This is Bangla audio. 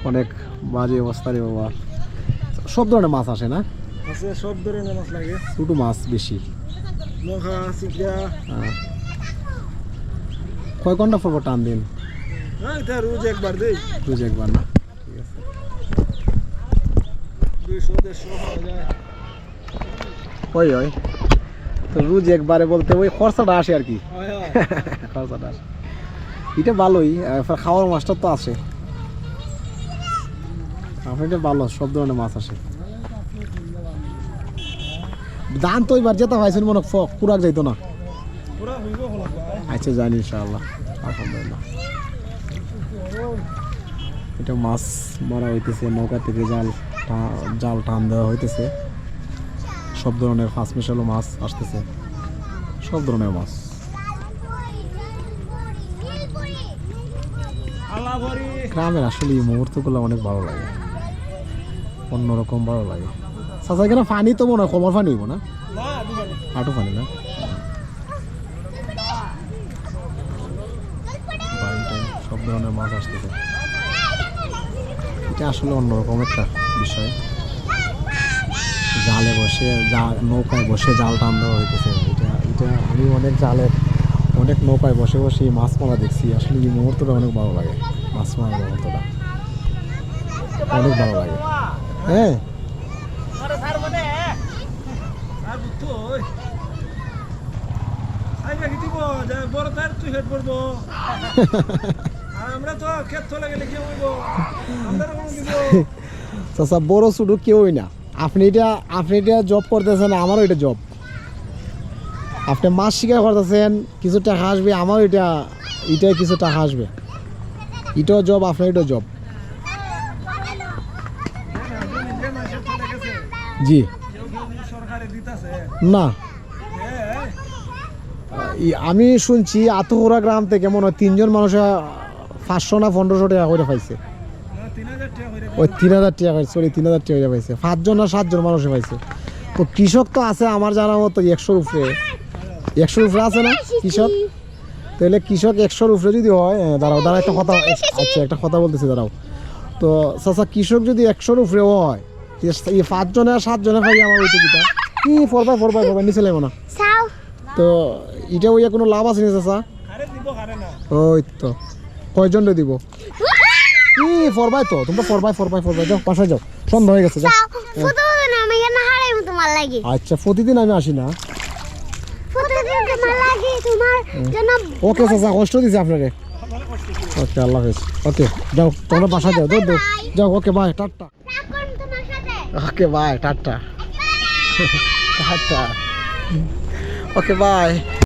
অনেক বাজে অবস্থা রে বাবা। সব ধরনের মাছ আসে না? সব ধরনের মাছ লাগে, ছোট মাছ বেশি। কয় ঘন্টা পর টান দিন? রোজ একবার দেই। রোজ একবার না? ঠিক আছে। 200-150 পাওয়া যায়। ওই ওই তো রোজ একবারে বলতে ওই খরচাটা আসে আর কি। খরচাটা আসে, এটা ভালোই। খাওয়ার মাছটা তো আসে, এটা ভালো, সব ধরনের মাছ আসে। দান তো এবার যেতে পাইছেন মনে পুরাক যাইতো না। আচ্ছা জানি ইনশাআল্লাহ, আলহামদুলিল্লাহ। এটা মাছ মারা হইতেছে, নৌকা থেকে জাল টান দেওয়া হইতেছে। সব ধরনের ফাঁস মেশালো মাছ আসতেছে, সব ধরনের মাছ। গ্রামের আসলে এই মুহূর্তগুলো অনেক ভালো লাগে, অন্যরকম ভালো লাগে। চাচা এখানে পানি তো মনে হয় কমর পানি হইব না? হাঁটু পানি না? সব ধরনের মাছ আসতেছে, এটা আসলে অন্যরকম একটা বিষয়। জালে বসে নৌকায় বসে জাল টান দেওয়া হইতেছে। এটা আমি অনেক নৌকায় বসে বসে মাছ মারা দেখছি। আসলে এই মুহূর্তটা অনেক ভালো লাগে, মাছ মারার মুহূর্তটা অনেক ভালো লাগে। হ্যাঁ চাচা বড় ছোট কেউই না। আপনি এটা জব করতেছেন, আমারও এটা জব। আপনি মাছ শিকার করতেছেন, কিছু টাকা আসবে, আমারও এটাই কিছু টাকা আসবে। এটাও জব, আপনার এটাও জব। জি না, আমি শুনছি আতহুরা গ্রাম থেকে মনে হয় 3 জন মানুষের 500 না 1500 টাকা করে পাইছে। ওই 3000 টাকা, সরি 3000 টাকা পাইছে। 5 জন না 7 জন মানুষে পাইছে। তো কৃষক তো আছে আমার জানা মতো 100-র উপরে আছে না কৃষক? তাহলে কৃষক 100-র উপরে যদি হয়, দাঁড়াও একটা কথা, আচ্ছা একটা কথা বলতেছি দাঁড়াও। তো চাচা কৃষক যদি 100-র উপরে হয়, 5 জনে 7 জনে পাই আমার ওইটা কিটা কি ফরবাই নিচে লাগবো না। তো এটা ওই কোনো লাভ আছে না চাচা? ওই তো কয়জন দিব? ফরবাই তো তোমরা ফরবাই যাও, বাসায় যাও, সন্ধ্যা হয়ে গেছে। আচ্ছা প্রতিদিন আমি আসি না। ওকে চাচা, কষ্ট দিছি আপনাকে। ওকে আল্লাহ হাফেজ। ওকে যাও, তোমরা বাসায় যাও, যাও। Okay bye, tata. Okay bye, tata. Okay bye.